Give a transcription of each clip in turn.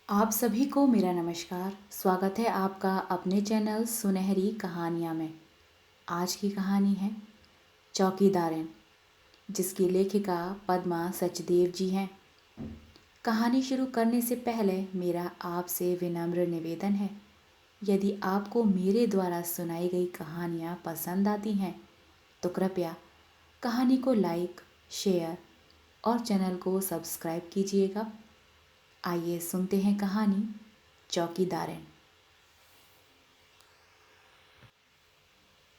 आप सभी को मेरा नमस्कार। स्वागत है आपका अपने चैनल सुनहरी कहानियाँ में। आज की कहानी है चौकीदारन, जिसकी लेखिका पद्मा सचदेव जी हैं। कहानी शुरू करने से पहले मेरा आपसे विनम्र निवेदन है, यदि आपको मेरे द्वारा सुनाई गई कहानियाँ पसंद आती हैं तो कृपया कहानी को लाइक, शेयर और चैनल को सब्सक्राइब कीजिएगा। आइए सुनते हैं कहानी चौकीदारन।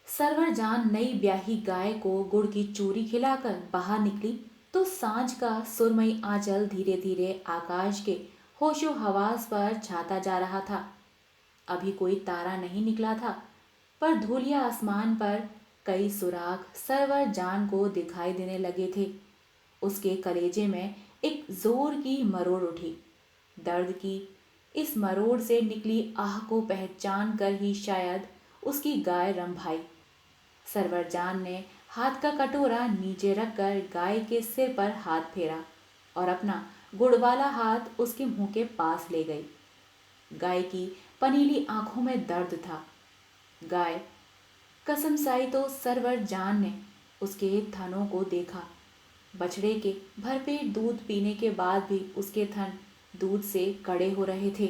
सरवर जान नई ब्याही गाय को गुड़ की चूरी खिलाकर बाहर निकली तो सांझ का सुरमई आंचल धीरे धीरे आकाश के होशो हवास पर छाता जा रहा था। अभी कोई तारा नहीं निकला था, पर धूलिया आसमान पर कई सुराग सरवर जान को दिखाई देने लगे थे। उसके कलेजे में एक जोर की मरोड़ उठी। दर्द की इस मरोड़ से निकली आह को पहचान कर ही शायद उसकी गाय रंभाई। सरवर जान ने हाथ का कटोरा नीचे रखकर गाय के सिर पर हाथ फेरा और अपना गुड़ वाला हाथ उसके मुंह के पास ले गई। गाय की पनीली आंखों में दर्द था। गाय कसमसाई तो सरवर जान ने उसके थनों को देखा। बछड़े के भरपेट दूध पीने के बाद भी उसके थन दूध से कड़े हो रहे थे।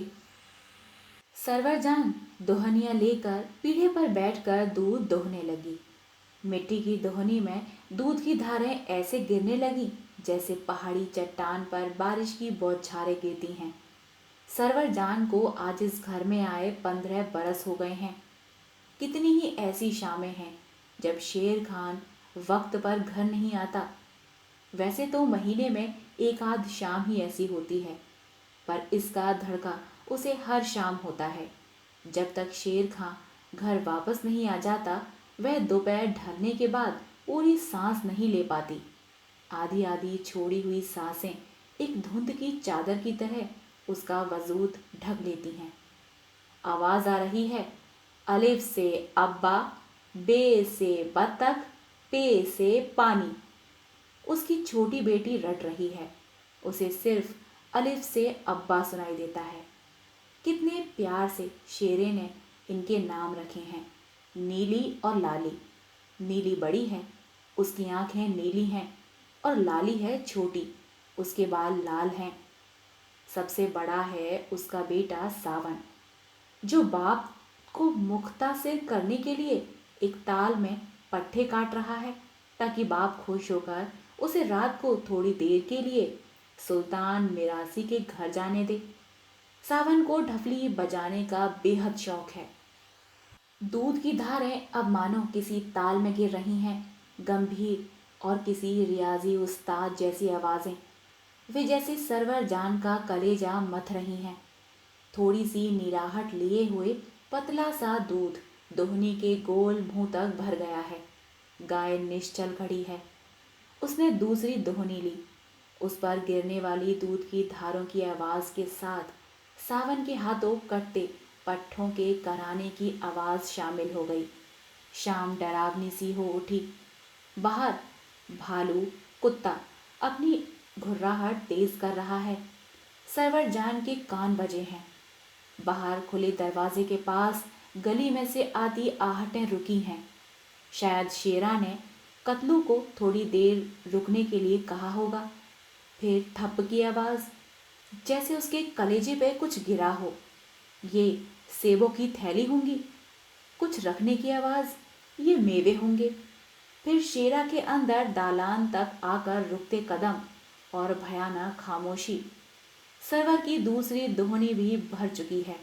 सरवर जान दोहनिया लेकर पीढ़े पर बैठकर दूध दोहने लगी। मिट्टी की दोहनी में दूध की धारें ऐसे गिरने लगी जैसे पहाड़ी चट्टान पर बारिश की बौछारें गिरती हैं। सरवर जान को आज इस घर में आए 15 बरस हो गए हैं। कितनी ही ऐसी शामें हैं जब शेर खान वक्त पर घर नहीं आता। वैसे तो महीने में एक आध शाम ही ऐसी होती है, पर इसका धड़का उसे हर शाम होता है। जब तक शेर खां घर वापस नहीं आ जाता, वह दोपहर ढलने के बाद पूरी सांस नहीं ले पाती। आधी आधी छोड़ी हुई सांसें एक धुंध की चादर की तरह उसका वजूद ढक लेती हैं। आवाज आ रही है, अलिफ से अब्बा, बे से बत्तख, पे से पानी। उसकी छोटी बेटी रट रही है। उसे सिर्फ अलिफ से अब्बा सुनाई देता है। कितने प्यार से शेरे ने इनके नाम रखे हैं, नीली और लाली। नीली बड़ी है, उसकी आंखें नीली हैं, और लाली है छोटी, उसके बाल लाल हैं। सबसे बड़ा है उसका बेटा सावन, जो बाप को मुख्तासिर करने के लिए एक ताल में पट्टे काट रहा है, ताकि बाप खुश होकर उसे रात को थोड़ी देर के लिए सुल्तान मिरासी के घर जाने दे। सावन को ढफली बजाने का बेहद शौक है। दूध की धारें अब मानो किसी ताल में गिर रही हैं, गंभीर और किसी रियाजी उस्ताद जैसी आवाजें। वे जैसे सरवर जान का कलेजा मथ रही हैं। थोड़ी सी निराहट लिए हुए पतला सा दूध दोहनी के गोल मुंह तक भर गया है। गाय निश्चल खड़ी है। उसने दूसरी दोहनी ली। उस पर गिरने वाली दूध की धारों की आवाज के साथ सावन के हाथों कटते पट्ठों के कराने की आवाज शामिल हो गई। शाम डरावनी सी हो उठी। बाहर भालू कुत्ता अपनी घुर्राहट तेज कर रहा है। सरवर जान के कान बजे हैं। बाहर खुले दरवाजे के पास गली में से आती आहटें रुकी हैं। शायद शेरा ने कतलू को थोड़ी देर रुकने के लिए कहा होगा। फिर थप की आवाज, जैसे उसके कलेजे पे कुछ गिरा हो। ये सेबों की थैली होंगी। कुछ रखने की आवाज, ये मेवे होंगे। फिर शेरा के अंदर दालान तक आकर रुकते कदम और भयानक खामोशी। सरवर की दूसरी दोहनी भी भर चुकी है।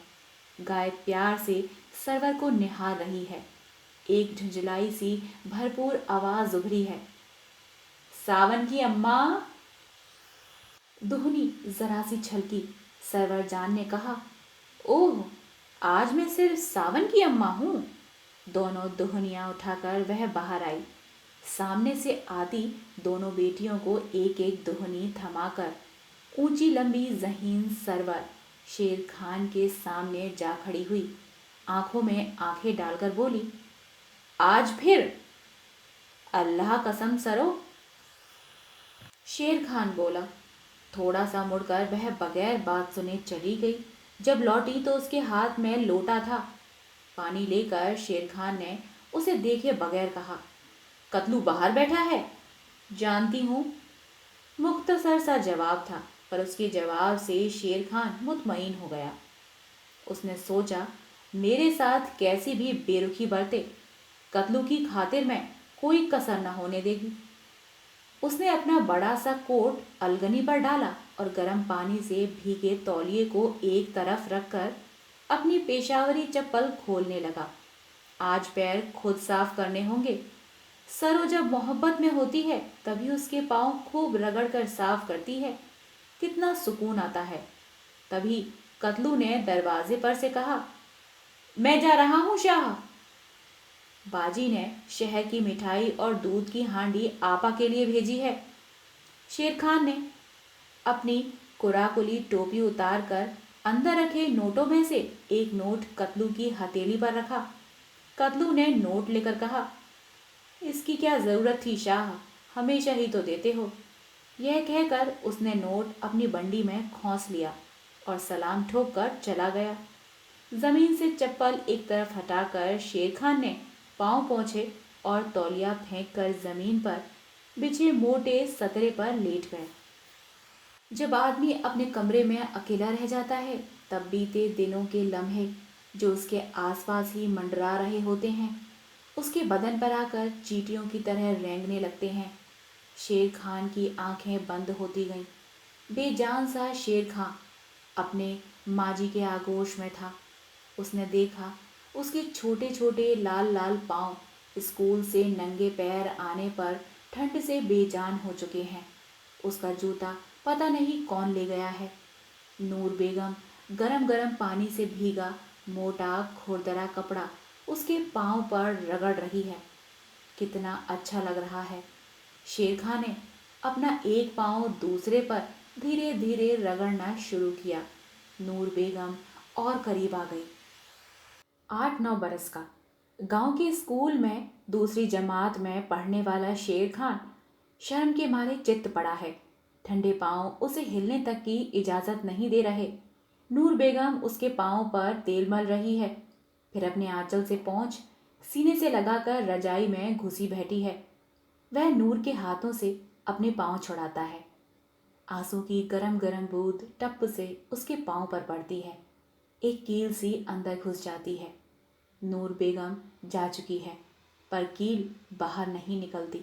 गाय प्यार से सरवर को निहार रही है। एक झुंझलाई सी भरपूर आवाज उभरी है, सावन की अम्मा। दोहनी जरा सी छलकी। सरवर जान ने कहा, ओह, आज मैं सिर्फ सावन की अम्मा हूं। दोनों दोहनियां उठाकर वह बाहर आई। सामने से आती दोनों बेटियों को एक एक दोहनी थमाकर ऊंची लंबी जहीन सरवर शेर खान के सामने जा खड़ी हुई। आंखों में आंखें डालकर बोली, आज फिर? अल्लाह कसम सरो। शेर खान बोला, थोड़ा सा मुड़कर वह बगैर बात सुने चली गई। जब लौटी तो उसके हाथ में लोटा था। पानी लेकर शेर खान ने उसे देखे बगैर कहा, कतलू बाहर बैठा है। जानती हूँ, मुख्तसर सा जवाब था, पर उसके जवाब से शेर खान मुतमईन हो गया। उसने सोचा, मेरे साथ कैसी भी बेरुखी बरते, कतलू की खातिर में कोई कसर न होने देगी। उसने अपना बड़ा सा कोट अलगनी पर डाला और गर्म पानी से भीगे तौलिए को एक तरफ रखकर अपनी पेशावरी चप्पल खोलने लगा। आज पैर खुद साफ करने होंगे। सरो जब मोहब्बत में होती है तभी उसके पांव खूब रगड़ कर साफ करती है, कितना सुकून आता है। तभी कतलू ने दरवाजे पर से कहा, मैं जा रहा हूँ शाह। बाजी ने शहद की मिठाई और दूध की हांडी आपा के लिए भेजी है। शेर खान ने अपनी कुराकुली टोपी उतार कर अंदर रखे नोटों में से एक नोट कतलू की हथेली पर रखा। कतलू ने नोट लेकर कहा, इसकी क्या जरूरत थी शाह, हमेशा ही तो देते हो। यह कहकर उसने नोट अपनी बंडी में खोंस लिया और सलाम ठोक कर चला गया। जमीन से चप्पल एक तरफ हटाकर शेर खान ने पांव पोंछे और तौलिया फेंक कर जमीन पर बिछे मोटे सतरे पर लेट गए। जब आदमी अपने कमरे में अकेला रह जाता है तब बीते दिनों के लम्हे जो उसके आसपास ही मंडरा रहे होते हैं उसके बदन पर आकर चींटियों की तरह रेंगने लगते हैं। शेर खान की आंखें बंद होती गईं। बेजान सा शेर खान अपने माजी के आगोश में था। उसने देखा उसके छोटे छोटे लाल लाल पांव स्कूल से नंगे पैर आने पर ठंड से बेजान हो चुके हैं। उसका जूता पता नहीं कौन ले गया है। नूर बेगम गरम गरम पानी से भीगा मोटा खुरदरा कपड़ा उसके पांव पर रगड़ रही है। कितना अच्छा लग रहा है। शेर खान ने अपना एक पांव दूसरे पर धीरे धीरे रगड़ना शुरू किया। नूर बेगम और करीब आ गई। 8-9 बरस का, गांव के स्कूल में दूसरी जमात में पढ़ने वाला शेर खान शर्म के मारे चित्त पड़ा है। ठंडे पांव उसे हिलने तक की इजाजत नहीं दे रहे। नूर बेगम उसके पांव पर तेल मल रही है, फिर अपने आंचल से पोंछ सीने से लगाकर रजाई में घुसी बैठी है। वह नूर के हाथों से अपने पांव छुड़ाता है। आंसू की गरम गरम बूंद टप से उसके पांव पर पड़ती है। एक कील सी अंदर घुस जाती है। नूर बेगम जा चुकी है, पर कील बाहर नहीं निकलती।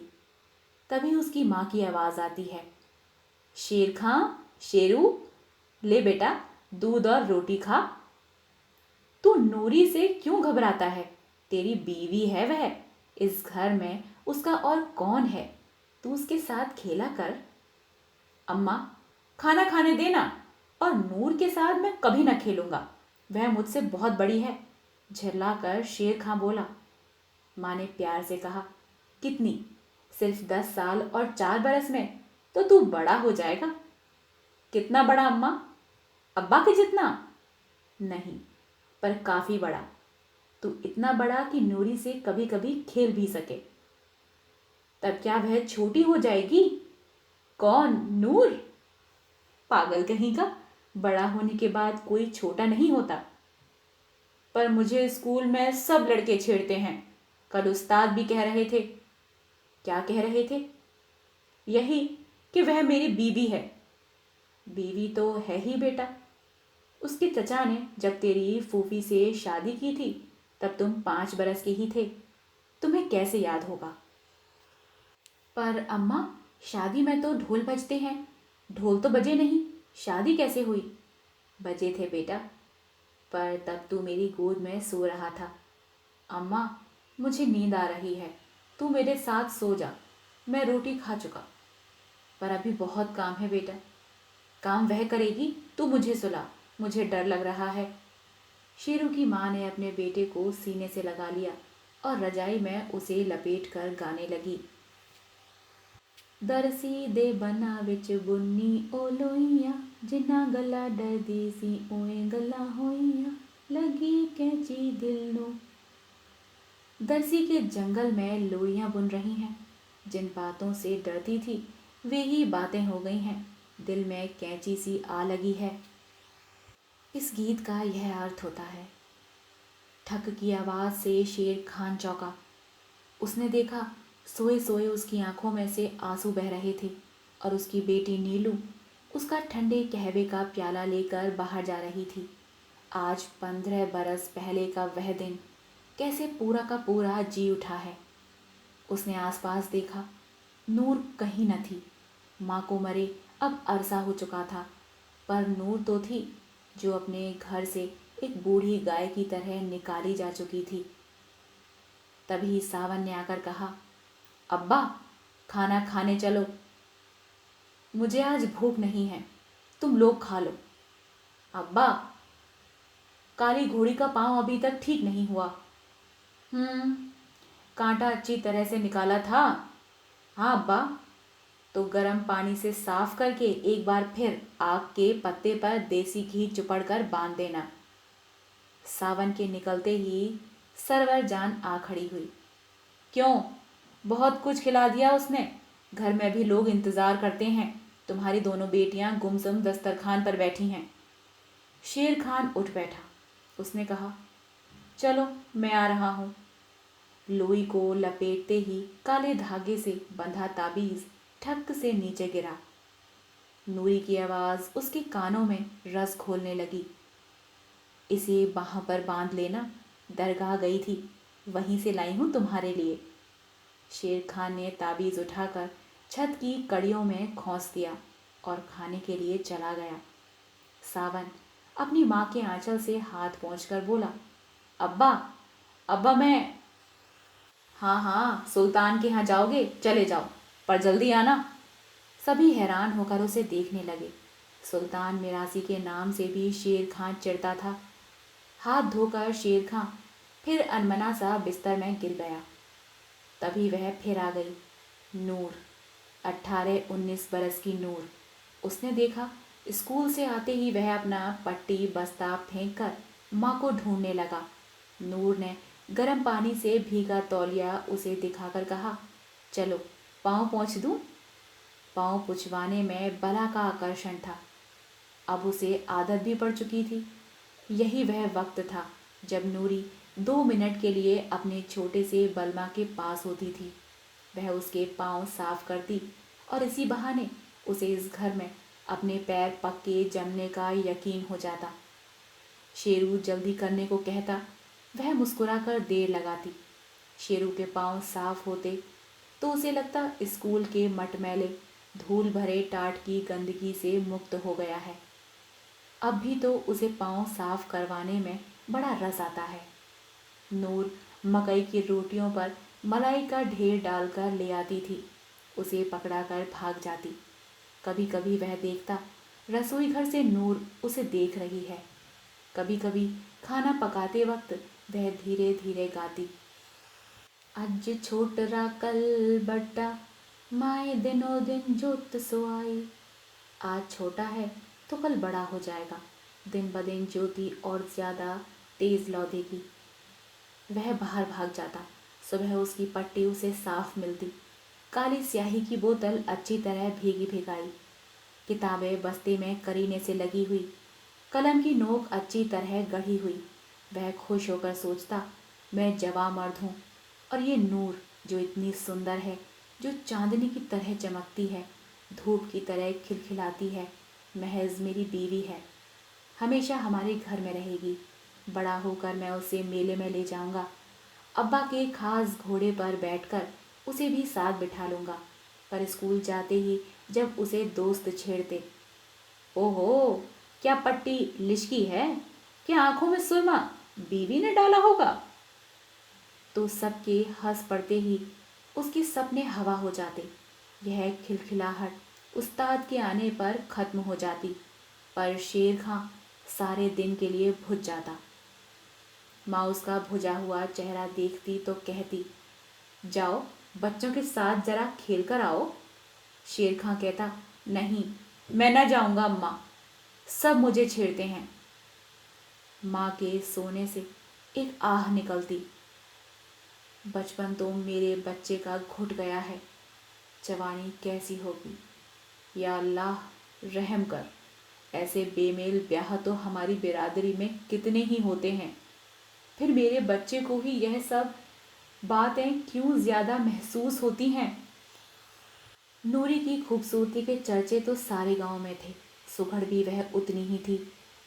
तभी उसकी माँ की आवाज़ आती है, शेर खां, शेरू, ले बेटा दूध और रोटी खा। तू नूरी से क्यों घबराता है? तेरी बीवी है वह। इस घर में उसका और कौन है? तू उसके साथ खेला कर। अम्मा, खाना खाने देना। और नूर के साथ मैं कभी न खेलूंगा, वह मुझसे बहुत बड़ी है। झिल्लाकर शेर खां बोला। माँ ने प्यार से कहा, कितनी? सिर्फ 10 साल और 4 बरस में तो तू बड़ा हो जाएगा। कितना बड़ा अम्मा? अब्बा के जितना? नहीं, पर काफी बड़ा। तू इतना बड़ा कि नूरी से कभी कभी खेल भी सके। तब क्या वह छोटी हो जाएगी? कौन, नूर? पागल कहीं का, बड़ा होने के बाद कोई छोटा नहीं होता। पर मुझे स्कूल में सब लड़के छेड़ते हैं। कल उस्ताद भी कह रहे थे। क्या कह रहे थे? यही कि वह मेरी बीवी है। बीवी तो है ही बेटा। उसके चचा ने जब तेरी फूफी से शादी की थी तब तुम 5 बरस के ही थे। तुम्हें कैसे याद होगा? पर अम्मा, शादी में तो ढोल बजते हैं। ढोल तो बजे नहीं, शादी कैसे हुई? बजे थे बेटा, पर तब तू मेरी गोद में सो रहा था। अम्मा, मुझे नींद आ रही है, तू मेरे साथ सो जा। मैं रोटी खा चुका। पर अभी बहुत काम है बेटा। काम वह करेगी, तू मुझे सुला। मुझे डर लग रहा है। शेरू की माँ ने अपने बेटे को सीने से लगा लिया और रजाई में उसे लपेट कर गाने लगी। दरसी दे बना विच बुन्नी ओ लोइया, जिन्ना गला डरदी सी ओए गला होइया, लगी कैंची दिल नो। दरसी के जंगल में लोइयां बुन रही हैं। जिन बातों से डरती थी वे ही बातें हो गई हैं। दिल में कैंची सी आ लगी है। इस गीत का यह अर्थ होता है। ठक की आवाज़ से शेर खान चौंका। उसने देखा सोए सोए उसकी आंखों में से आंसू बह रहे थे और उसकी बेटी नीलू उसका ठंडे कहवे का प्याला लेकर बाहर जा रही थी। आज 15 बरस पहले का वह दिन कैसे पूरा का पूरा जी उठा है। उसने आसपास देखा, नूर कहीं न थी। माँ को मरे अब अरसा हो चुका था, पर नूर तो थी, जो अपने घर से एक बूढ़ी गाय की तरह निकाली जा चुकी थी। तभी सावन ने आकर कहा, अब्बा, खाना खाने चलो। मुझे आज भूख नहीं है, तुम लोग खा लो। अब्बा, काली घोड़ी का पाँव अभी तक ठीक नहीं हुआ। हम्म, कांटा अच्छी तरह से निकाला था। हाँ अब्बा, तो गर्म पानी से साफ करके एक बार फिर आग के पत्ते पर देसी घी चुपड़ कर बांध देना। सावन के निकलते ही सरवर जान आ खड़ी हुई। क्यों, बहुत कुछ खिला दिया उसने। घर में भी लोग इंतजार करते हैं। तुम्हारी दोनों बेटियां गुमसुम दस्तरखान पर बैठी हैं। शेर खान उठ बैठा। उसने कहा, चलो मैं आ रहा हूँ। लोई को लपेटते ही काले धागे से बंधा ताबीज ठक से नीचे गिरा। नूरी की आवाज़ उसके कानों में रस घोलने लगी। इसे बाह पर बांध लेना, दरगाह गई थी, वहीं से लाई हूँ तुम्हारे लिए। शेर खान ने ताबीज़ उठाकर छत की कड़ियों में खोस दिया और खाने के लिए चला गया। सावन अपनी माँ के आंचल से हाथ पोंछकर बोला, अब्बा, अब्बा मैं। हाँ हाँ, सुल्तान के यहाँ जाओगे, चले जाओ, पर जल्दी आना। सभी हैरान होकर उसे देखने लगे। सुल्तान मिरासी के नाम से भी शेर खां चिढ़ता था। हाथ धोकर शेर खां फिर अनमना सा बिस्तर में गिर गया। तभी वह फिर आ गई। नूर, 18-19 बरस की नूर। उसने देखा, स्कूल से आते ही वह अपना पट्टी बस्ता फेंक कर माँ को ढूंढने लगा। नूर ने गर्म पानी से भीगा तौलिया उसे दिखाकर कहा, चलो पाँव पोंछ दूँ। पाँव पुछवाने में बला का आकर्षण था। अब उसे आदत भी पड़ चुकी थी। यही वह वक्त था जब नूरी 2 मिनट के लिए अपने छोटे से बलमा के पास होती थी। वह उसके पाँव साफ करती और इसी बहाने उसे इस घर में अपने पैर पक्के जमने का यकीन हो जाता। शेरू जल्दी करने को कहता, वह मुस्कुराकर देर लगाती। शेरू के पाँव साफ होते तो उसे लगता स्कूल के मटमैले धूल भरे टाट की गंदगी से मुक्त हो गया है। अब भी तो उसे पाँव साफ करवाने में बड़ा रस आता है। नूर मकई की रोटियों पर मलाई का ढेर डालकर ले आती थी, उसे पकड़ाकर भाग जाती। कभी कभी वह देखता, रसोई घर से नूर उसे देख रही है। कभी कभी खाना पकाते वक्त वह धीरे धीरे गाती, अज छोटरा कल बड्डा, माए दिनों दिन जोत सोआई। आज छोटा है तो कल बड़ा हो जाएगा, दिन ब दिन ज्योति और ज़्यादा तेज लौधेगी। वह बाहर भाग जाता। सुबह उसकी पट्टी उसे साफ मिलती। काली स्याही की बोतल अच्छी तरह भीगी भिगाई, किताबें बस्ते में करीने से लगी हुई, कलम की नोक अच्छी तरह गढ़ी हुई। वह खुश होकर सोचता, मैं जवां मर्द हूँ और ये नूर जो इतनी सुंदर है, जो चांदनी की तरह चमकती है, धूप की तरह खिलखिलाती है, महज मेरी बीवी है। हमेशा हमारे घर में रहेगी। बड़ा होकर मैं उसे मेले में ले जाऊंगा। अब्बा के खास घोड़े पर बैठकर उसे भी साथ बिठा लूंगा। पर स्कूल जाते ही जब उसे दोस्त छेड़ते, ओहो, क्या पट्टी लिशकी है, क्या आंखों में सुरमा बीवी ने डाला होगा, तो सबके हंस पड़ते ही उसके सपने हवा हो जाते। यह खिलखिलाहट उस्ताद के आने पर खत्म हो जाती, पर शेर खां सारे दिन के लिए बुझ जाता। माँ उसका भुजा हुआ चेहरा देखती तो कहती, जाओ बच्चों के साथ जरा खेल कर आओ। शेर खां कहता, नहीं, मैं न जाऊंगा अम्मा, सब मुझे छेड़ते हैं। माँ के सोने से एक आह निकलती, बचपन तो मेरे बच्चे का घुट गया है, जवानी कैसी होगी। या अल्लाह, रहम कर। ऐसे बेमेल ब्याह तो हमारी बिरादरी में कितने ही होते हैं। फिर मेरे बच्चे को ही यह सब बातें क्यों ज़्यादा महसूस होती हैं? नूरी की खूबसूरती के चर्चे तो सारे गांव में थे। सुघड़ भी वह उतनी ही थी।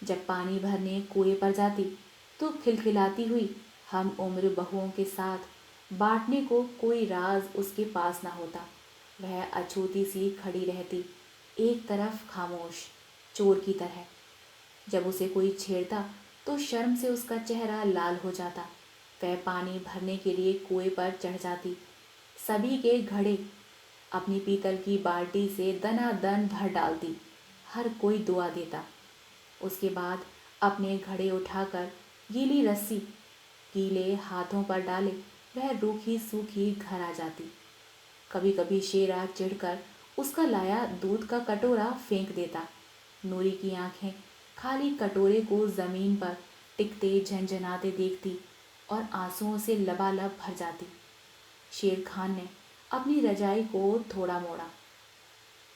जब पानी भरने कुएं पर जाती तो खिलखिलाती हुई हम उम्र बहुओं के साथ बांटने को कोई राज उसके पास ना होता। वह अछूती सी खड़ी रहती, एक तरफ खामोश, चोर की तरह। जब उसे कोई छेड़ता तो शर्म से उसका चेहरा लाल हो जाता। वह पानी भरने के लिए कुएं पर चढ़ जाती। सभी के घड़े अपनी पीतल की बाल्टी से दनादन भर डालती। हर कोई दुआ देता। उसके बाद अपने घड़े उठाकर गीली रस्सी गीले हाथों पर डाले वह रूखी सूखी घर आ जाती। कभी कभी शेरा चिढ़कर उसका लाया दूध का कटोरा फेंक देता। नूरी की आंखें खाली कटोरे को जमीन पर टिकते झंझनाते देखती और आंसुओं से लबालब भर जाती। शेर खान ने अपनी रजाई को थोड़ा मोड़ा।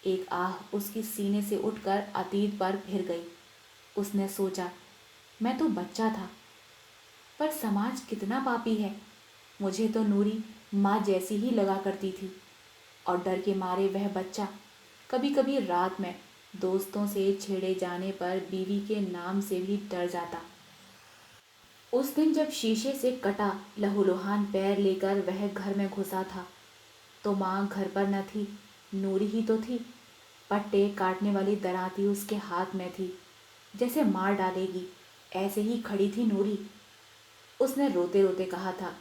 एक आह उसकी सीने से उठकर अतीत पर फिर गई। उसने सोचा, मैं तो बच्चा था, पर समाज कितना पापी है। मुझे तो नूरी माँ जैसी ही लगा करती थी, और डर के मारे वह बच्चा कभी कभी रात में दोस्तों से छेड़े जाने पर बीवी के नाम से भी डर जाता। उस दिन जब शीशे से कटा लहूलुहान पैर लेकर वह घर में घुसा था तो माँ घर पर न थी। नूरी ही तो थी। पट्टे काटने वाली दराती उसके हाथ में थी। जैसे मार डालेगी ऐसे ही खड़ी थी नूरी। उसने रोते रोते कहा था,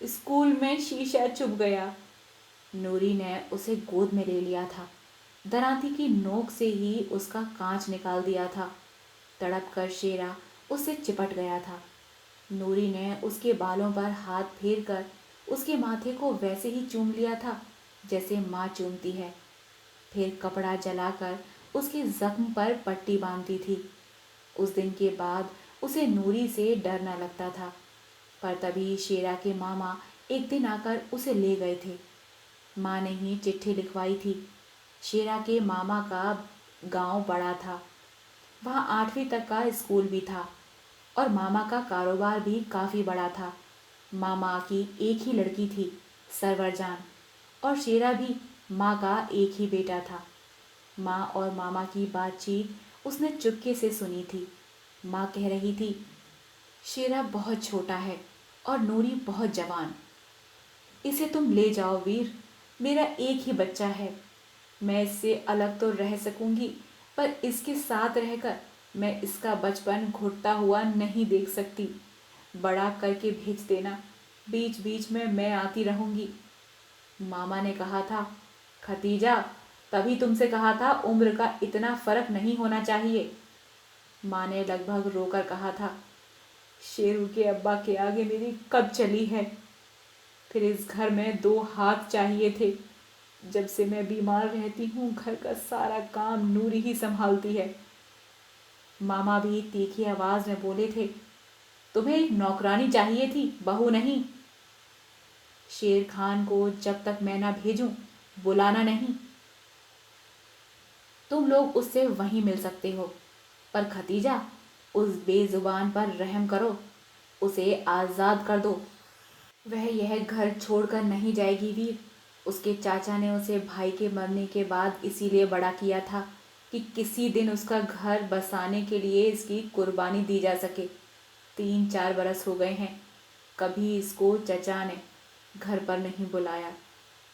स्कूल में शीशा चुभ गया। नूरी ने उसे गोद में ले लिया था। दराती की नोक से ही उसका कांच निकाल दिया था। तड़प कर शेरा उससे चिपट गया था। नूरी ने उसके बालों पर हाथ फेर कर उसके माथे को वैसे ही चूम लिया था जैसे माँ चूमती है। फिर कपड़ा जलाकर उसके जख्म पर पट्टी बांधती थी। उस दिन के बाद उसे नूरी से डर न लगता था। पर तभी शेरा के मामा एक दिन आकर उसे ले गए थे। माँ ने ही चिट्ठी लिखवाई थी। शेरा के मामा का गांव बड़ा था। वहाँ 8वीं तक का स्कूल भी था और मामा का कारोबार भी काफ़ी बड़ा था। मामा की एक ही लड़की थी, सरवरजान, और शेरा भी माँ का एक ही बेटा था। माँ और मामा की बातचीत उसने चुपके से सुनी थी। माँ कह रही थी, शेरा बहुत छोटा है और नूरी बहुत जवान। इसे तुम ले जाओ वीर, मेरा एक ही बच्चा है। मैं इससे अलग तो रह सकूंगी, पर इसके साथ रहकर मैं इसका बचपन घुटता हुआ नहीं देख सकती। बड़ा करके भेज देना, बीच बीच में मैं आती रहूंगी। मामा ने कहा था, खतीजा, तभी तुमसे कहा था उम्र का इतना फर्क नहीं होना चाहिए। माँ ने लगभग रोकर कहा था, शेरू के अब्बा के आगे मेरी कब चली है। फिर इस घर में 2 हाथ चाहिए थे। जब से मैं बीमार रहती हूँ घर का सारा काम नूरी ही संभालती है। मामा भी तीखी आवाज में बोले थे, तुम्हें एक नौकरानी चाहिए थी, बहू नहीं। शेर खान को जब तक मैं ना भेजूं बुलाना नहीं। तुम लोग उससे वहीं मिल सकते हो, पर खतीजा, उस बेजुबान पर रहम करो, उसे आज़ाद कर दो। वह यह घर छोड़कर नहीं जाएगी वीर। उसके चाचा ने उसे भाई के मरने के बाद इसीलिए बड़ा किया था कि किसी दिन उसका घर बसाने के लिए इसकी कुर्बानी दी जा सके। 3-4 बरस हो गए हैं, कभी इसको चचा ने घर पर नहीं बुलाया।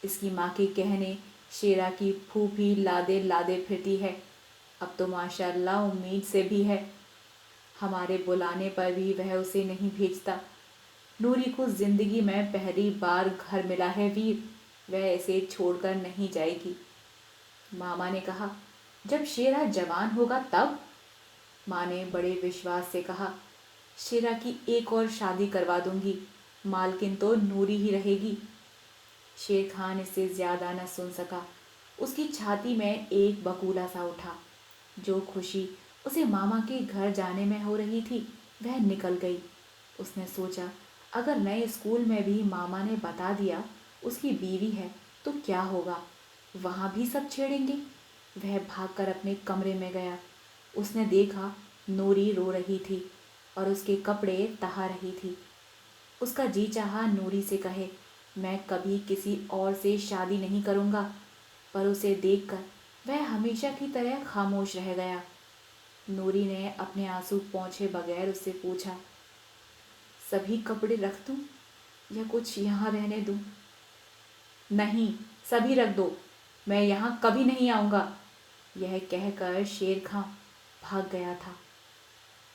इसकी माँ के कहने शेरा की फूफी लादे लादे फिरती है। अब तो माशाल्लाह उम्मीद से भी है। हमारे बुलाने पर भी वह उसे नहीं भेजता। नूरी को जिंदगी में पहली बार घर मिला है वीर, वह इसे छोड़कर नहीं जाएगी। मामा ने कहा, जब शेरा जवान होगा तब। माँ ने बड़े विश्वास से कहा, शेरा की एक और शादी करवा दूंगी, मालकिन तो नूरी ही रहेगी। शेर खान इससे ज्यादा न सुन सका। उसकी छाती में एक बकूला सा उठा। जो खुशी उसे मामा के घर जाने में हो रही थी वह निकल गई। उसने सोचा, अगर नए स्कूल में भी मामा ने बता दिया उसकी बीवी है तो क्या होगा, वहाँ भी सब छेड़ेंगे। वह भागकर अपने कमरे में गया। उसने देखा नूरी रो रही थी और उसके कपड़े तहा रही थी। उसका जी चाहा नूरी से कहे, मैं कभी किसी और से शादी नहीं करूँगा, पर उसे देखकर वह हमेशा की तरह खामोश रह गया। नूरी ने अपने आंसू पोंछे बगैर उससे पूछा, सभी कपड़े रख दूं या कुछ यहाँ रहने दूं? नहीं, सभी रख दो, मैं यहाँ कभी नहीं आऊँगा, यह कहकर शेर खां भाग गया था।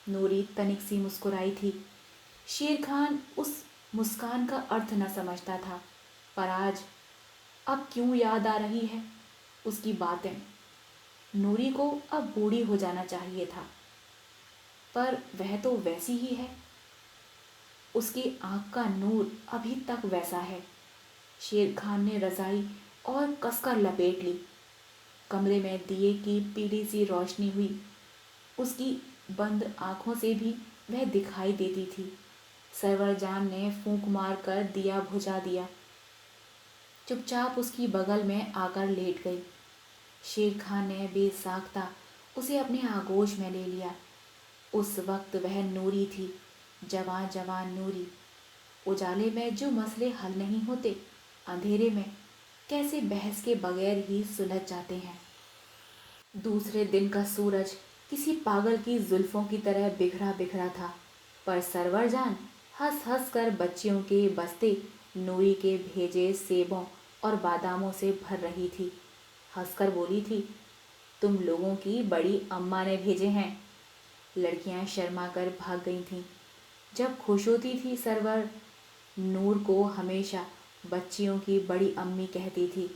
नूरी तनिक सी मुस्कुराई थी। शेर खान उस मुस्कान का अर्थ न समझता था, पर आज अब क्यों याद आ रही है उसकी बातें। नूरी को अब बूढ़ी हो जाना चाहिए था, पर वह तो वैसी ही है। उसकी आंख का नूर अभी तक वैसा है। शेर खान ने रजाई और कसकर लपेट ली। कमरे में दिए की पीली सी रोशनी हुई। उसकी बंद आंखों से भी वह दिखाई देती थी। सरवर जान ने फूंक मार कर दिया बुझा दिया। चुपचाप उसकी बगल में आकर लेट गई। शेर खान ने बेसाख्ता उसे अपने आगोश में ले लिया। उस वक्त वह नूरी थी, जवान जवान नूरी। उजाले में जो मसले हल नहीं होते, अंधेरे में कैसे बहस के बगैर ही सुलझ जाते हैं। दूसरे दिन का सूरज किसी पागल की जुल्फों की तरह बिखरा बिखरा था, पर सरवर जान हंस हंस कर बच्चियों के बस्ते नूरी के भेजे सेबों और बादामों से भर रही थी। हंसकर बोली थी, तुम लोगों की बड़ी अम्मा ने भेजे हैं। लड़कियां शर्मा कर भाग गई थीं। जब खुश होती थी सरवर नूर को हमेशा बच्चियों की बड़ी अम्मी कहती थी।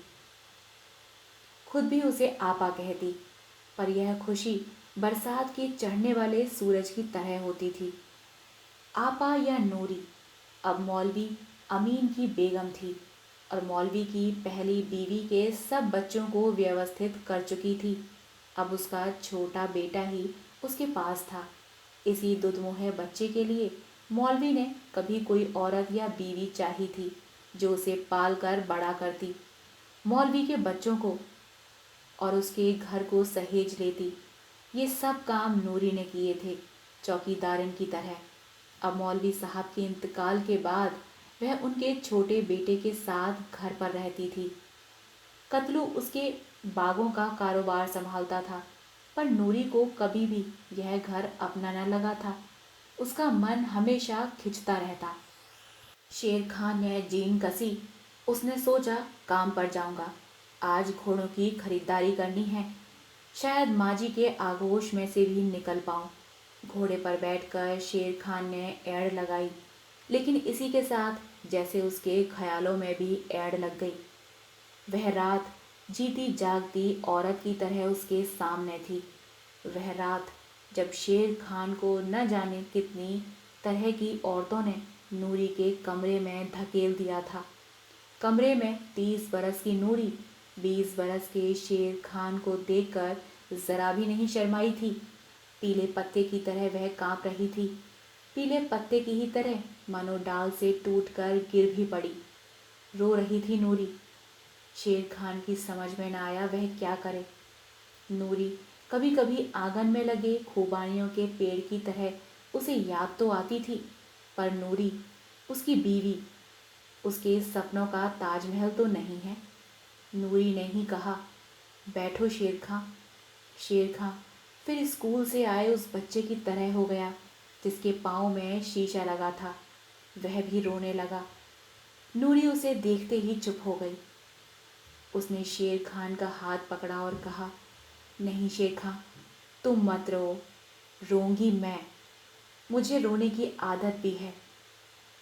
खुद भी उसे आपा कहती, पर यह खुशी बरसात के चढ़ने वाले सूरज की तरह होती थी। आपा या नूरी अब मौलवी अमीन की बेगम थी और मौलवी की पहली बीवी के सब बच्चों को व्यवस्थित कर चुकी थी। अब उसका छोटा बेटा ही उसके पास था। इसी दुधमुहे बच्चे के लिए मौलवी ने कभी कोई औरत या बीवी चाही थी जो उसे पाल कर बड़ा करती, मौलवी के बच्चों को और उसके घर को सहेज लेती। ये सब काम नूरी ने किए थे, चौकीदारन की तरह। अब मौलवी साहब के इंतकाल के बाद वह उनके छोटे बेटे के साथ घर पर रहती थी। कतलू उसके बागों का कारोबार संभालता था, पर नूरी को कभी भी यह घर अपना न लगा था। उसका मन हमेशा खिंचता रहता। शेर खान ने जीन कसी। उसने सोचा, काम पर जाऊंगा, आज घोड़ों की खरीदारी करनी है, शायद माजी के आगोश में से भी निकल पाऊं। घोड़े पर बैठकर शेर खान ने एड़ लगाई, लेकिन इसी के साथ जैसे उसके ख्यालों में भी एड़ लग गई। वह रात जीती जागती औरत की तरह उसके सामने थी। वह रात जब शेर खान को न जाने कितनी तरह की औरतों ने नूरी के कमरे में धकेल दिया था। कमरे में 30 बरस की नूरी 20 बरस के शेर खान को देखकर जरा भी नहीं शर्माई थी। पीले पत्ते की तरह वह कांप रही थी, पीले पत्ते की ही तरह मानो डाल से टूटकर गिर भी पड़ी। रो रही थी नूरी। शेर खान की समझ में न आया वह क्या करे। नूरी कभी कभी आंगन में लगे खूबानियों के पेड़ की तरह उसे याद तो आती थी, पर नूरी उसकी बीवी, उसके सपनों का ताजमहल तो नहीं है। नूरी ने ही कहा, बैठो शेर खां। शेर खां फिर स्कूल से आए उस बच्चे की तरह हो गया जिसके पाँव में शीशा लगा था। वह भी रोने लगा। नूरी उसे देखते ही चुप हो गई। उसने शेर खान का हाथ पकड़ा और कहा, नहीं शेर खां, तुम मत रो, रोऊंगी मैं। मुझे रोने की आदत भी है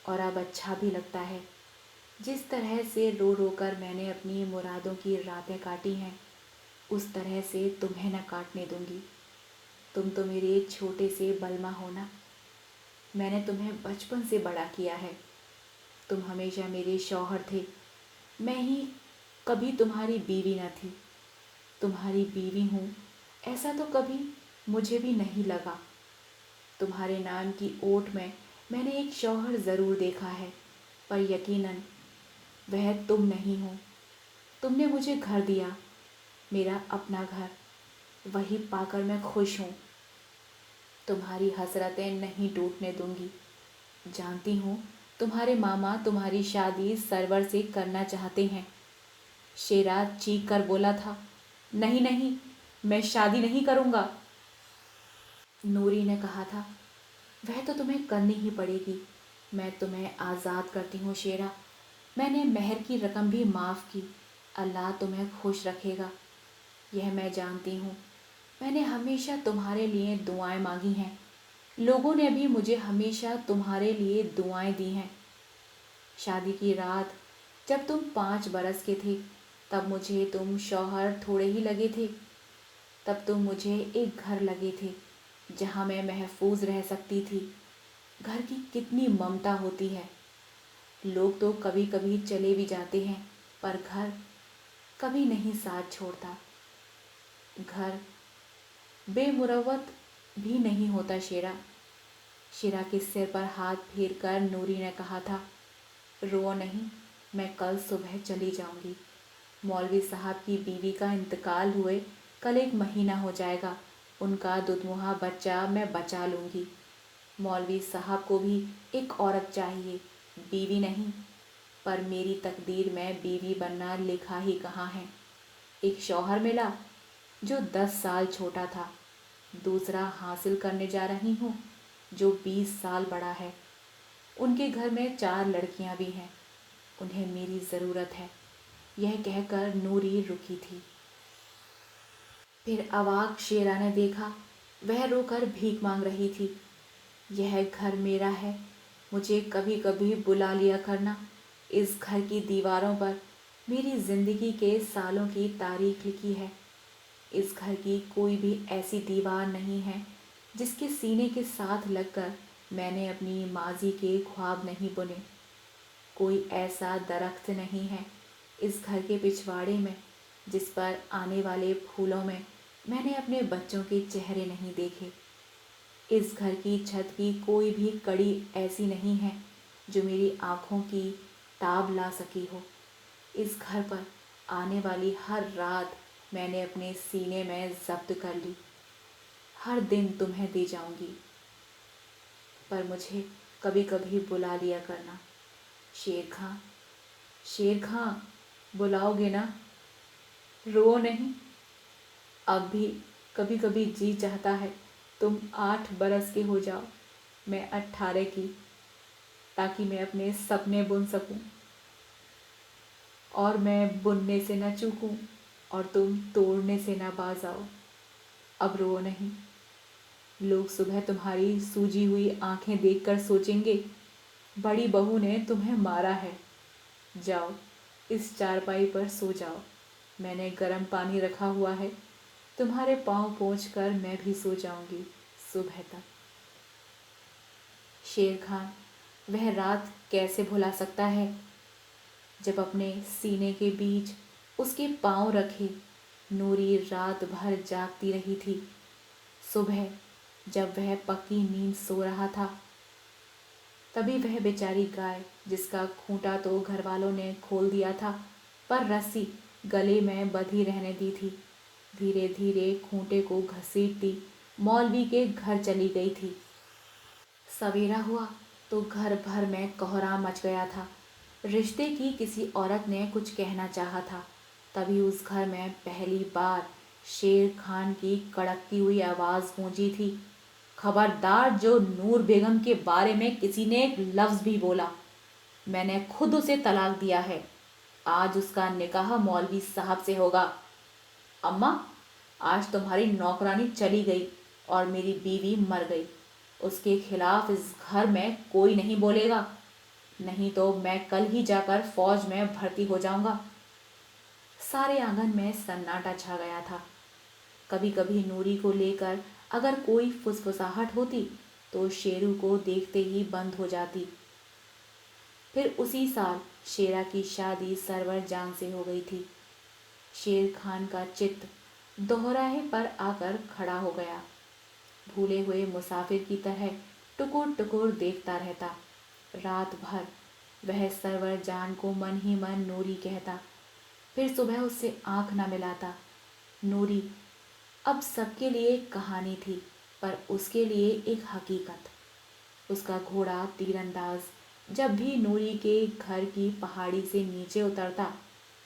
और अब अच्छा भी लगता है। जिस तरह से रो रो कर मैंने अपनी मुरादों की रातें काटी हैं, उस तरह से तुम्हें न काटने दूंगी। तुम तो मेरे छोटे से बलमा हो ना। मैंने तुम्हें बचपन से बड़ा किया है। तुम हमेशा मेरे शौहर थे, मैं ही कभी तुम्हारी बीवी न थी। तुम्हारी बीवी हूँ ऐसा तो कभी मुझे भी नहीं लगा। तुम्हारे नाम की ओट में मैंने एक शौहर ज़रूर देखा है, पर यकीनन वह तुम नहीं हो। तुमने मुझे घर दिया, मेरा अपना घर, वही पाकर मैं खुश हूँ। तुम्हारी हसरतें नहीं टूटने दूंगी। जानती हूँ तुम्हारे मामा तुम्हारी शादी सरवर से करना चाहते हैं। शेरा चीख कर बोला था। नहीं नहीं, मैं शादी नहीं करूँगा। नूरी ने कहा था, वह तो तुम्हें करनी ही पड़ेगी। मैं तुम्हें आज़ाद करती हूँ शेरा। मैंने मेहर की रकम भी माफ़ की। अल्लाह तुम्हें खुश रखेगा, यह मैं जानती हूँ। मैंने हमेशा तुम्हारे लिए दुआएं मांगी हैं। लोगों ने भी मुझे हमेशा तुम्हारे लिए दुआएं दी हैं। शादी की रात जब तुम 5 बरस के थे, तब मुझे तुम शौहर थोड़े ही लगे थे। तब तुम मुझे एक घर लगे थे जहाँ मैं महफूज रह सकती थी। घर की कितनी ममता होती है। लोग तो कभी कभी चले भी जाते हैं, पर घर कभी नहीं साथ छोड़ता। घर बेमुरवत भी नहीं होता शेरा। शेरा के सिर पर हाथ फेर कर नूरी ने कहा था, रो नहीं, मैं कल सुबह चली जाऊंगी। मौलवी साहब की बीवी का इंतकाल हुए कल 1 महीना हो जाएगा। उनका दुधमुहा बच्चा मैं बचा लूंगी। मौलवी साहब को भी एक औरत चाहिए, बीवी नहीं। पर मेरी तकदीर में बीवी बनना लिखा ही कहाँ है। एक शौहर मिला जो 10 साल छोटा था। दूसरा हासिल करने जा रही हूँ जो 20 साल बड़ा है। उनके घर में 4 लड़कियां भी हैं। उन्हें मेरी ज़रूरत है। यह कहकर नूरी रुकी थी। फिर अवाक शेरा ने देखा, वह रोकर भीख मांग रही थी। यह घर मेरा है, मुझे कभी कभी बुला लिया करना। इस घर की दीवारों पर मेरी ज़िंदगी के सालों की तारीख लिखी है। इस घर की कोई भी ऐसी दीवार नहीं है जिसके सीने के साथ लगकर मैंने अपनी माजी के ख्वाब नहीं बुने। कोई ऐसा दरख्त नहीं है इस घर के पिछवाड़े में जिस पर आने वाले फूलों में मैंने अपने बच्चों के चेहरे नहीं देखे। इस घर की छत की कोई भी कड़ी ऐसी नहीं है जो मेरी आँखों की ताब ला सकी हो। इस घर पर आने वाली हर रात मैंने अपने सीने में ज़ब्त कर ली। हर दिन तुम्हें दे जाऊंगी, पर मुझे कभी कभी बुला लिया करना। शेर खां, शेर खां, बुलाओगे ना? रो नहीं। अब भी कभी कभी जी चाहता है तुम 8 बरस के हो जाओ, मैं 18 की, ताकि मैं अपने सपने बुन सकूं। और मैं बुनने से न चूकूं और तुम तोड़ने से न बाज आओ। अब रो नहीं। लोग सुबह तुम्हारी सूजी हुई आंखें देखकर सोचेंगे, बड़ी बहू ने तुम्हें मारा है। जाओ, इस चारपाई पर सो जाओ। मैंने गर्म पानी रखा हुआ है, तुम्हारे पाँव पोंछकर मैं भी सो जाऊंगी सुबह तक। शेर खान वह रात कैसे भुला सकता है जब अपने सीने के बीच उसके पाँव रखे नूरी रात भर जागती रही थी। सुबह जब वह पक्की नींद सो रहा था, तभी वह बेचारी गाय, जिसका खूंटा तो घर वालों ने खोल दिया था पर रस्सी गले में बंधी रहने दी थी, धीरे धीरे खूंटे को घसीटती मौलवी के घर चली गई थी। सवेरा हुआ तो घर भर में कोहराम मच गया था। रिश्ते की किसी औरत ने कुछ कहना चाहा था। तभी उस घर में पहली बार शेर खान की कड़कती हुई आवाज़ गूंजी थी, खबरदार जो नूर बेगम के बारे में किसी ने एक लफ्ज़ भी बोला, मैंने खुद उसे तलाक दिया है। आज उसका निकाह मौलवी साहब से होगा। अम्मा, आज तुम्हारी नौकरानी चली गई और मेरी बीवी मर गई। उसके खिलाफ इस घर में कोई नहीं बोलेगा, नहीं तो मैं कल ही जाकर फौज में भर्ती हो जाऊंगा। सारे आंगन में सन्नाटा छा गया था। कभी कभी नूरी को लेकर अगर कोई फुसफुसाहट होती तो शेरू को देखते ही बंद हो जाती। फिर उसी साल शेरा की शादी सरवर जान से हो गई थी। शेर खान का चित्त दोहराहे पर आकर खड़ा हो गया। भूले हुए मुसाफिर की तरह टुकुर टुकुर देखता रहता। रात भर वह सरवर जान को मन ही मन नूरी कहता, फिर सुबह उससे आंख न मिलाता। नूरी अब सबके लिए एक कहानी थी, पर उसके लिए एक हकीकत। उसका घोड़ा तीरंदाज जब भी नूरी के घर की पहाड़ी से नीचे उतरता,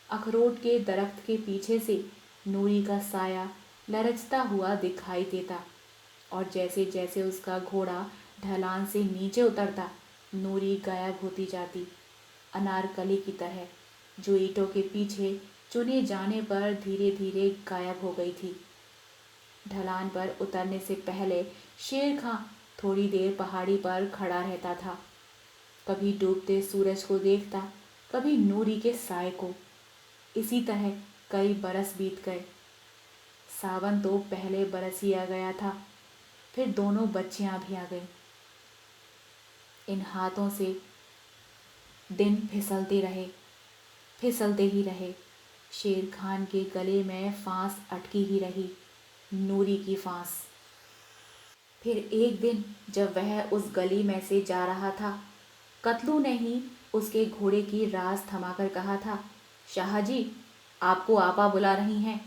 अखरोट के दरख्त के पीछे से नूरी का साया लरचता हुआ दिखाई देता, और जैसे जैसे उसका घोड़ा ढलान से नीचे उतरता, नूरी गायब होती जाती, अनारकली की तरह, जो ईंटों के पीछे चुने जाने पर धीरे धीरे गायब हो गई थी। ढलान पर उतरने से पहले शेर खां थोड़ी देर पहाड़ी पर खड़ा रहता था। कभी डूबते सूरज को देखता, कभी नूरी के साए को। इसी तरह कई बरस बीत गए। सावन तो पहले बरस ही आ गया था, फिर दोनों बच्चियां भी आ गईं। इन हाथों से दिन फिसलते रहे, फिसलते ही रहे। शेर खान के गले में फांस अटकी ही रही, नूरी की फांस। फिर एक दिन जब वह उस गली में से जा रहा था, कतलू ने ही उसके घोड़े की रास थमाकर कहा था, शाह जी, आपको आपा बुला रही हैं।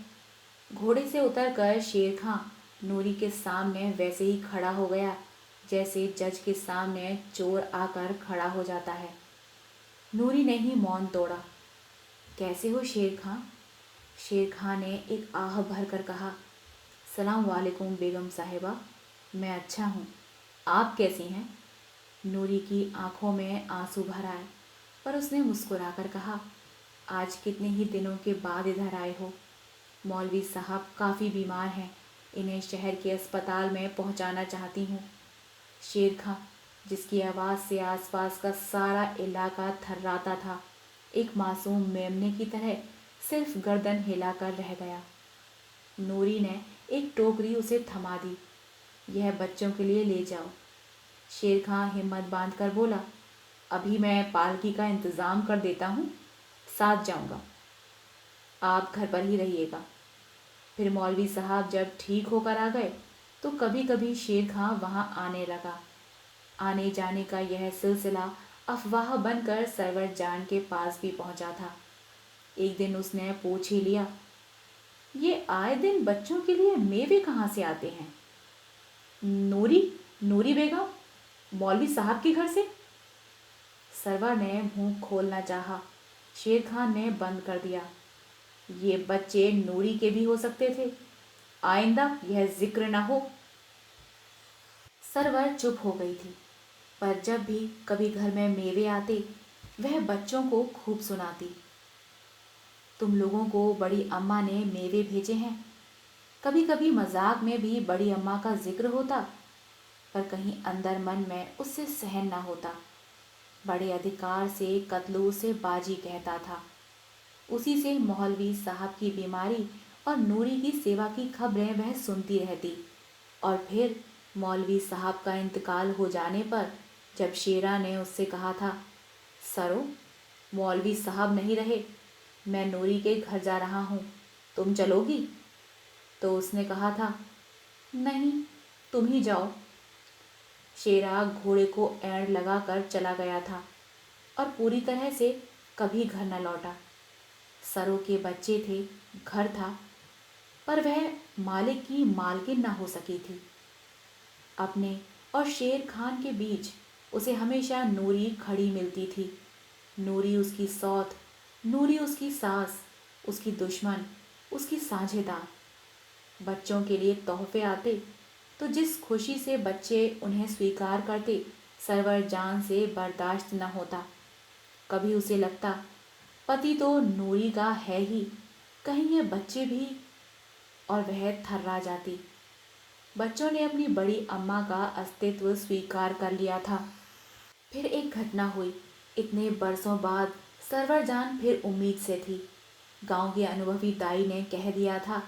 घोड़े से उतरकर शेर खां नूरी के सामने वैसे ही खड़ा हो गया जैसे जज के सामने चोर आकर खड़ा हो जाता है। नूरी ने ही मौन तोड़ा। कैसे हो शेर खां? शेर खां ने एक आह भर कर कहा, सलाम वालेकुम बेगम साहिबा, मैं अच्छा हूँ, आप कैसी हैं? नूरी की आंखों में आंसू भर आए, पर उसने मुस्कुराकर कहा, आज कितने ही दिनों के बाद इधर आए हो। मौलवी साहब काफ़ी बीमार हैं, इन्हें शहर के अस्पताल में पहुंचाना चाहती हूँ। शेर खां, जिसकी आवाज़ से आसपास का सारा इलाका थर्राता था, एक मासूम मेमने की तरह सिर्फ गर्दन हिलाकर रह गया। नूरी ने एक टोकरी उसे थमा दी। यह बच्चों के लिए ले जाओ। शेर खां हिम्मत बांधकर बोला, अभी मैं पालकी का इंतज़ाम कर देता हूँ, साथ जाऊँगा, आप घर पर ही रहिएगा। फिर मौलवी साहब जब ठीक होकर आ गए तो कभी कभी शेर खां वहाँ आने लगा। आने जाने का यह सिलसिला अफवाह बनकर सरवर जान के पास भी पहुंचा था। एक दिन उसने पूछ ही लिया, ये आए दिन बच्चों के लिए मेवे कहाँ से आते हैं? नूरी नूरी बेगम, मौलवी साहब के घर से। सरवर ने मुंह खोलना चाहा, शेर खान ने बंद कर दिया। ये बच्चे नूरी के भी हो सकते थे, आइंदा यह जिक्र न हो। सरवर चुप हो गई थी, पर जब भी कभी घर में मेवे आते, वह बच्चों को खूब सुनाती। तुम लोगों को बड़ी अम्मा ने मेवे भेजे हैं। कभी कभी मजाक में भी बड़ी अम्मा का जिक्र होता, पर कहीं अंदर मन में उससे सहन न होता। बड़े अधिकार से कतलू उसे बाजी कहता था। उसी से मौलवी साहब की बीमारी और नूरी की सेवा की खबरें वह सुनती रहती। और फिर मौलवी साहब का इंतकाल हो जाने पर जब शेरा ने उससे कहा था, सरो, मौलवी साहब नहीं रहे, मैं नूरी के घर जा रहा हूँ, तुम चलोगी? तो उसने कहा था, नहीं, तुम ही जाओ। शेरा घोड़े को एड़ लगाकर चला गया था और पूरी तरह से कभी घर न लौटा। सरो के बच्चे थे, घर था, पर वह मालिक की मालकिन न हो सकी थी। अपने और शेर खान के बीच उसे हमेशा नूरी खड़ी मिलती थी। नूरी उसकी सौत, नूरी उसकी सास, उसकी दुश्मन, उसकी साझेदार। बच्चों के लिए तोहफे आते तो जिस खुशी से बच्चे उन्हें स्वीकार करते, सरवर जान से बर्दाश्त न होता। कभी उसे लगता, पति तो नूरी का है ही, कहीं ये बच्चे भी, और वह थर्रा जाती। बच्चों ने अपनी बड़ी अम्मा का अस्तित्व स्वीकार कर लिया था। फिर एक घटना हुई। इतने बरसों बाद सरवर जान फिर उम्मीद से थी। गांव के अनुभवी दाई ने कह दिया था,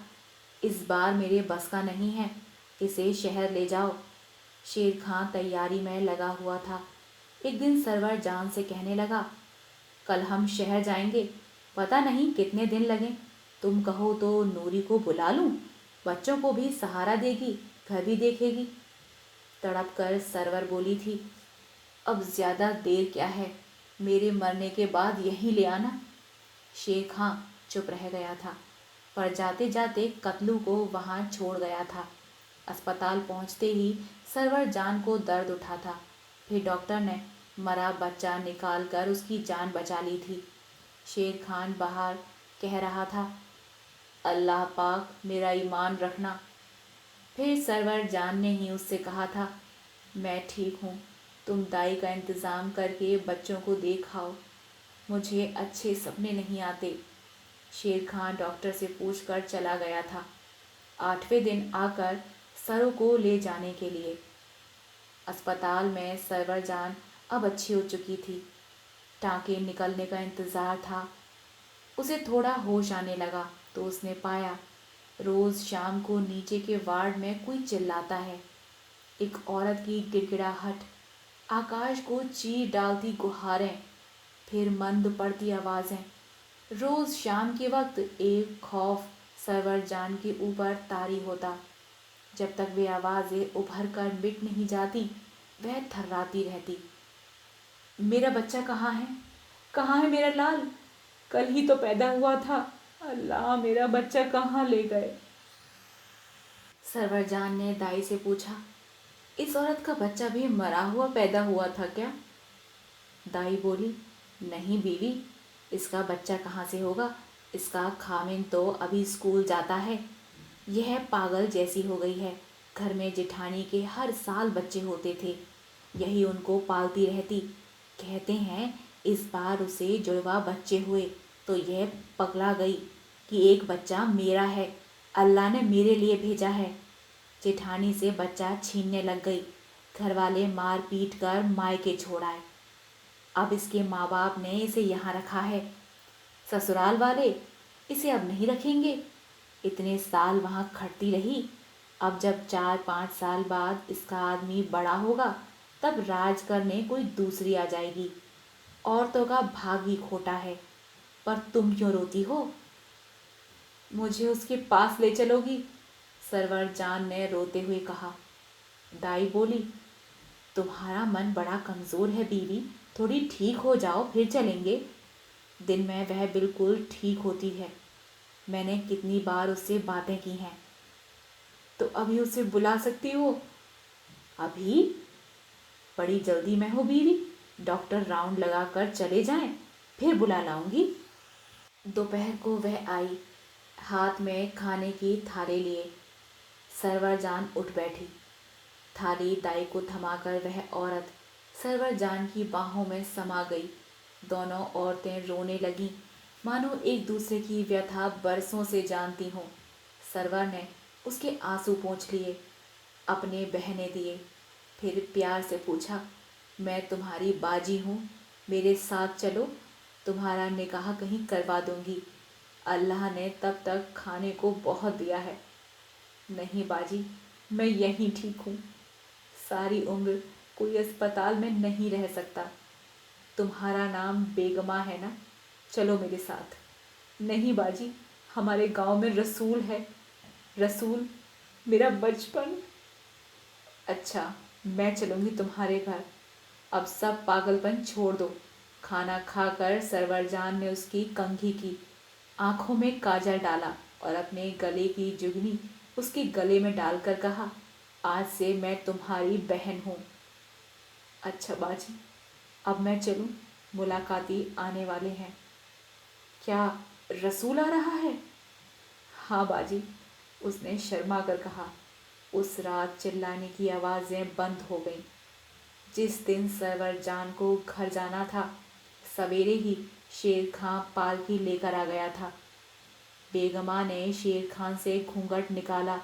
इस बार मेरे बस का नहीं है, इसे शहर ले जाओ। शेर खां तैयारी में लगा हुआ था। एक दिन सरवर जान से कहने लगा, कल हम शहर जाएंगे, पता नहीं कितने दिन लगें। तुम कहो तो नूरी को बुला लूं, बच्चों को भी सहारा देगी, घर भी देखेगी। तड़प कर सरवर बोली थी, अब ज़्यादा देर क्या है, मेरे मरने के बाद यहीं ले आना। शेर खां चुप रह गया था। पर जाते जाते कतलू को वहां छोड़ गया था। अस्पताल पहुंचते ही सरवर जान को दर्द उठा था। फिर डॉक्टर ने मरा बच्चा निकाल कर उसकी जान बचा ली थी। शेर खान बाहर कह रहा था, अल्लाह पाक मेरा ईमान रखना। फिर सरवर जान ने ही उससे कहा था, मैं ठीक हूँ, तुम दाई का इंतज़ाम करके बच्चों को देखाओ, मुझे अच्छे सपने नहीं आते। शेर खान डॉक्टर से पूछकर चला गया था, 8वें दिन आकर सरों को ले जाने के लिए। अस्पताल में सरवर जान अब अच्छी हो चुकी थी। टाँके निकलने का इंतज़ार था। उसे थोड़ा होश आने लगा तो उसने पाया रोज़ शाम को नीचे के वार्ड में कोई चिल्लाता है। एक औरत की गिड़गिड़ाहट, आकाश को चीर डालती गुहारें, फिर मंद पड़ती आवाज़ें। रोज़ शाम के वक्त एक खौफ सरवर जान के ऊपर तारी होता। जब तक वे आवाज़ें उभर कर मिट नहीं जाती वह थर्राती रहती। मेरा बच्चा कहाँ है? कहाँ है मेरा लाल? कल ही तो पैदा हुआ था। अल्लाह मेरा बच्चा कहाँ ले गए? सरवर जान ने दाई से पूछा, इस औरत का बच्चा भी मरा हुआ पैदा हुआ था क्या? दाई बोली, नहीं बीवी, इसका बच्चा कहाँ से होगा? इसका खामिन तो अभी स्कूल जाता है। यह पागल जैसी हो गई है। घर में जेठानी के हर साल बच्चे होते थे, यही उनको पालती रहती। कहते हैं इस बार उसे जुड़वा बच्चे हुए तो यह पगला गई कि एक बच्चा मेरा है, अल्लाह ने मेरे लिए भेजा है। जेठानी से बच्चा छीनने लग गई। घर वाले मार पीट कर मायके छोड़ आए। अब इसके माँ बाप ने इसे यहाँ रखा है। ससुराल वाले इसे अब नहीं रखेंगे। इतने साल वहाँ खटती रही। अब जब 4-5 साल बाद इसका आदमी बड़ा होगा तब राज करने कोई दूसरी आ जाएगी। औरतों का भाग ही खोटा है। पर तुम क्यों रोती हो? मुझे उसके पास ले चलोगी? सरवर जान ने रोते हुए कहा। दाई बोली, तुम्हारा मन बड़ा कमज़ोर है बीवी, थोड़ी ठीक हो जाओ फिर चलेंगे। दिन में वह बिल्कुल ठीक होती है। मैंने कितनी बार उससे बातें की हैं। तो अभी उसे बुला सकती हो? अभी? बड़ी जल्दी में हो बीवी, डॉक्टर राउंड लगाकर चले जाएं, फिर बुला लाऊंगी। दोपहर को वह आई, हाथ में खाने की थाली लिए। सरवर जान उठ बैठी। थाली दाई को थमाकर वह औरत सरवर जान की बाहों में समा गई। दोनों औरतें रोने लगीं, मानो एक दूसरे की व्यथा बरसों से जानती हों। सरवर ने उसके आंसू पोंछ लिए, अपने बहने दिए, फिर प्यार से पूछा, मैं तुम्हारी बाजी हूँ, मेरे साथ चलो, तुम्हारा निकाह कहीं करवा दूंगी। अल्लाह ने तब तक खाने को बहुत दिया है। नहीं बाजी, मैं यहीं ठीक हूँ। सारी उम्र कोई अस्पताल में नहीं रह सकता। तुम्हारा नाम बेगमा है ना? चलो मेरे साथ। नहीं बाजी, हमारे गांव में रसूल है। रसूल? मेरा बचपन? अच्छा, मैं चलूँगी तुम्हारे घर। अब सब पागलपन छोड़ दो। खाना खाकर सरवर जान ने उसकी कंघी की, आंखों में काजल डाला और अपने गले की जुगनी उसके गले में डालकर कहा, आज से मैं तुम्हारी बहन हूँ। अच्छा बाजी, अब मैं चलूँ? मुलाकाती आने वाले हैं। क्या रसूल आ रहा है? हाँ बाजी, उसने शर्मा कर कहा। उस रात चिल्लाने की आवाज़ें बंद हो गईं। जिस दिन सरवर जान को घर जाना था, सवेरे ही शेर खां पालकी लेकर आ गया था। बेगमा ने शेर खान से घूंघट निकाला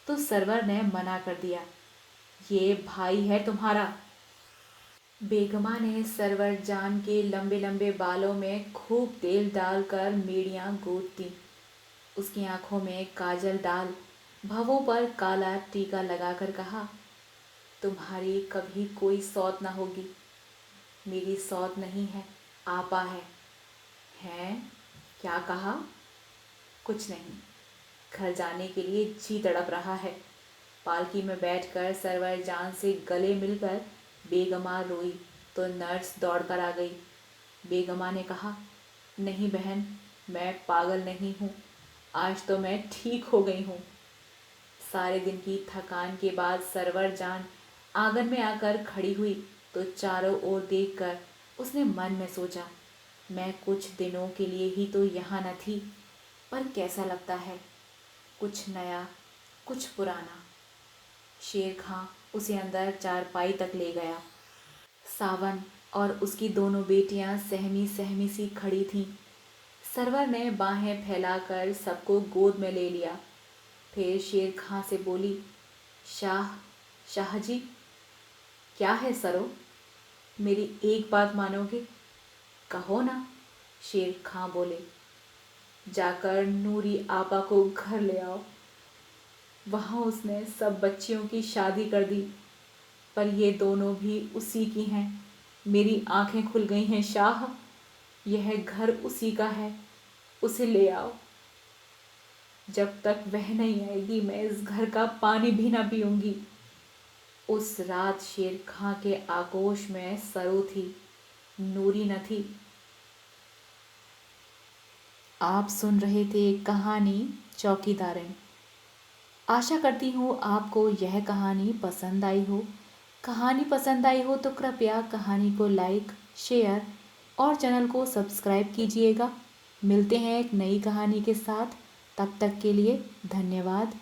तो सरवर ने मना कर दिया, ये भाई है तुम्हारा। बेगमा ने सरवर जान के लंबे लंबे बालों में खूब तेल डालकर मेड़ियाँ गूंथ दी। उसकी आंखों में काजल डाल भवों पर काला टीका लगाकर कहा, तुम्हारी कभी कोई सौत ना होगी। मेरी सौत नहीं है, आपा है। हैं? क्या कहा? कुछ नहीं। घर जाने के लिए जी तड़प रहा है। पालकी में बैठकर सरवर जान से गले मिलकर बेगमा रोई तो नर्स दौड़कर आ गई। बेगमा ने कहा, नहीं बहन, मैं पागल नहीं हूँ, आज तो मैं ठीक हो गई हूँ। सारे दिन की थकान के बाद सरवर जान आंगन में आकर खड़ी हुई तो चारों ओर देखकर उसने मन में सोचा, मैं कुछ दिनों के लिए ही तो यहाँ न थी, पर कैसा लगता है, कुछ नया कुछ पुराना। शेर खां उसे अंदर चारपाई तक ले गया। सावन और उसकी दोनों बेटियां सहमी सहमी सी खड़ी थीं। सरवर ने बाहें फैलाकर सबको गोद में ले लिया। फिर शेर खां से बोली, शाह शाह जी। क्या है सरो, मेरी एक बात मानोगे? कहो ना। शेर खां बोले, जाकर नूरी आपा को घर ले आओ। वहाँ उसने सब बच्चियों की शादी कर दी, पर ये दोनों भी उसी की हैं। मेरी आंखें खुल गई हैं शाह, यह घर उसी का है, उसे ले आओ। जब तक वह नहीं आएगी मैं इस घर का पानी भी ना पीऊंगी। उस रात शेर खां के आगोश में सरो थी, नूरी न थी। आप सुन रहे थे कहानी चौकीदारन। आशा करती हूँ आपको यह कहानी पसंद आई हो। कहानी पसंद आई हो तो कृपया कहानी को लाइक, शेयर और चैनल को सब्सक्राइब कीजिएगा। मिलते हैं एक नई कहानी के साथ, तब तक के लिए धन्यवाद।